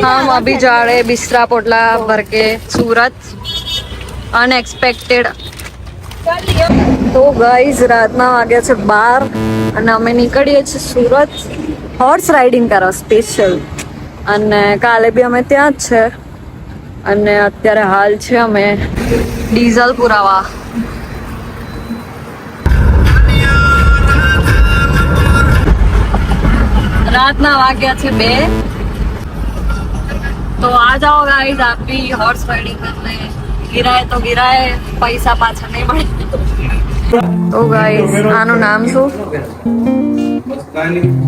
हम अभी जा रहे हैं बिस्रा पोटला भर के सूरत अनएक्सपेक्टेड। तो गाइस રાતના વાગ્યા છે 12 અને અમે નીકળીએ છીએ સુરત હોર્સ રાઇડિંગ કરવા સ્પેશિયલ, અને કાલે બી અમે ત્યાં જ છે, અને અત્યારે હાલ છે અમે ડીઝલ પુરાવા। રાતના વાગ્યા છે 2, तो आ जाओ गाइस आप भी हॉर्स राइडिंग करने। गिराए तो गिराए, पैसा पाछा नहीं મળે। तो गाइस આનું નામ શું?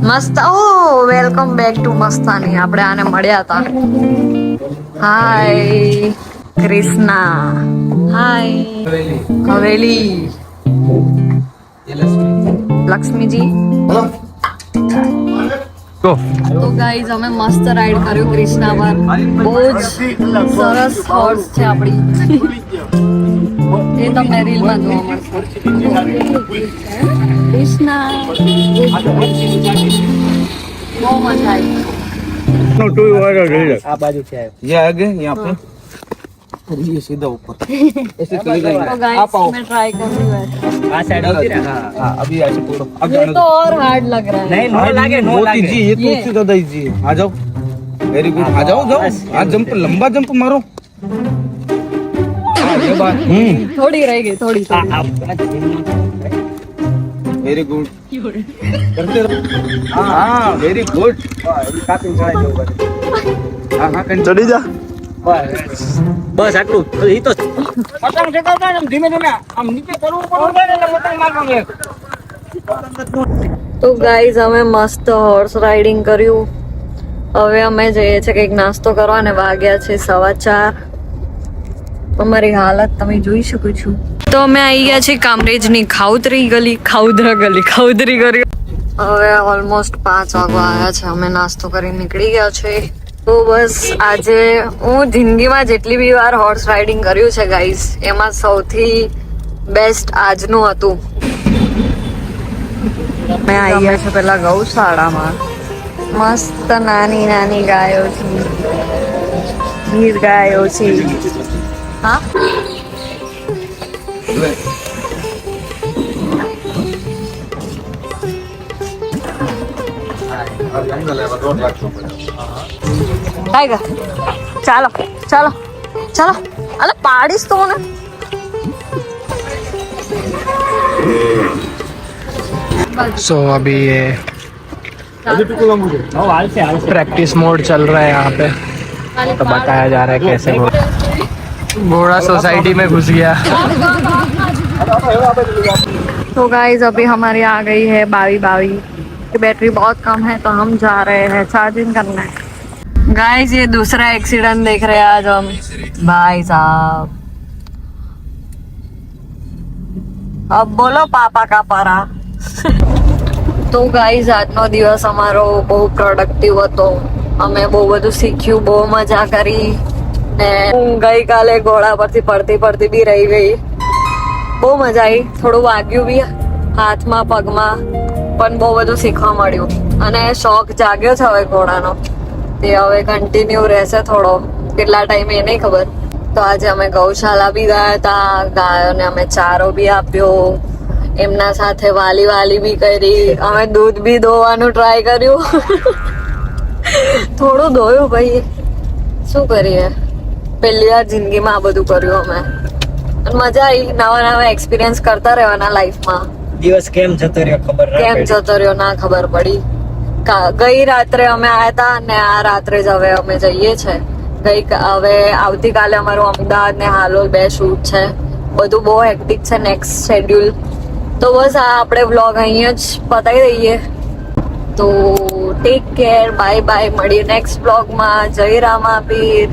મસ્ત। ઓ વેલકમ બેક ટુ મસ્તાની। આપણે આને મળ્યા હતા। હાય કૃષ્ણા, હાય હવેલી, લક્ષ્મીજી। તો ગાઈઝ અમે મસ્ત રાઈડ કર્યું કૃષ્ણા પર। બહુ જ સરસ હોર્સ છે આપણી, એ તમને રીલમાં જોવા મળશે। કૃષ્ણા બહુ મજા આવી। नो टू वाला रेड आ बाजू से है ये आगे यहां पे ये सीधा ऊपर ऐसे चले जाएंगे। तो गाइस मैं ट्राई कर रही हूं। आ साइड होती है। हां अभी ऐसे पूरा अब ये तो और हार्ड लग रहा है। नहीं नो लागे नो लागे जी, ये तो उससे ज्यादा इजी है। आ जाओ, वेरी गुड, आ जाओ जाओ, आज जंप लंबा जंप मारो। ये बात थोड़ी रह गई, थोड़ी वेरी गुड करते रहो। हां वेरी गुड, काफी चढ़ाई दो। हां हां चढ़ी जा बस આટલું ઈ તો પતંગ ચગાવતા ને ધીમે ધીમે આમ નીચે કરવું પડે એટલે પતંગ મારવાનું એક। તો ગાઈઝ અમે મસ્ત હોર્સ રાઇડિંગ કર્યું। હવે અમે જઈએ છીએ કંઈક નાસ્તો કરવા, અને વાગ્યા છે 4:15। અમારી હાલત તમે જોઈ શકો છો। તો અમે આવી ગયા છીએ કામરેજની ખાઉદરી ગલી, ખાઉદરી ગલી। હવે ઓલમોસ્ટ 5 વાગવા આવ્યા છે, અમે નાસ્તો કરીને નીકળી ગયા છે। તો બસ આજે હું જિંદગીમાં જેટલી બી વાર હોર્સ રાઇડિંગ કર્યું છે ગાઈઝ, એમાં સૌથી બેસ્ટ આજનું હતું। મેં આવી ગયા છે પેલા ગૌશાળામાં। મસ્ત નાની નાની ગાયો છે, ગીર ગાયો છે। હા આયગા, ચાલો ચાલો ચાલો, અલે પાડીશ તો મને। सो अभी ये प्रैक्टिस मोड चल रहा है यहाँ पे, तो बताया जा रहा है कैसे घोड़ा सोसाइटी में घुस गया। तो गाइज अभी हमारी आ गई है 22 की बैटरी बहुत कम है, तो हम जा रहे हैं चार्जिंग करने। गाइज ये दूसरा एक्सीडेंट देख रहे हैं आज हम। भाई साहब अब बोलो पापा का परा। તો ગાઈઝ આજનો દિવસ અમારો બહુ પ્રોડક્ટિવ હતો। અમે બહુ બધું શીખ્યું, બહુ મજા કરી, ને હું ગઈકાલે ઘોડા પરથી પડતી બી રહી ગઈ। બહુ મજા આવી, થોડું વાગ્યું બી હાથમાં પગમાં, પણ બહુ બધું શીખવા મળ્યું, અને શોખ જાગ્યો છે હવે ઘોડાનો, તે હવે કન્ટિન્યુ રહેશે થોડો, કેટલા ટાઈમ એ નહીં ખબર। તો આજે અમે ગૌશાળા બી ગયા હતા, ગાયોને અમે ચારો બી આપ્યો, એમના સાથે વાલી બી કરી, અમે દૂધ બી દોવાનું ટ્રાય કર્યું। થોડું દોયું ભાઈ, શું કરીએ, પહેલી વાર જિંદગીમાં આ બધું કર્યું અમે, અને મજા આવી। નવા એક્સપિરિયન્સ કરતા રહેવાના લાઈફમાં। દિવસ કેમ જતો રહ્યો ખબર ના ખબર પડી। ગઈ રાત્રે અમે આયા હતા, ને આ રાત્રે જ હવે અમે જઈએ છે। હવે આવતીકાલે અમારું અમદાવાદ ને હાલોલ 2 શૂટ છે, બધું બહુ હેક્ટિક છે નેક્સ્ટ શેડ્યુલ। તો બસ આ આપણે વ્લોગ અહીંયા જ પતાવી દઈએ। તો ટેક કેર, બાય બાય, મળીએ નેક્સ્ટ વ્લોગમાં। જય રામાપીર।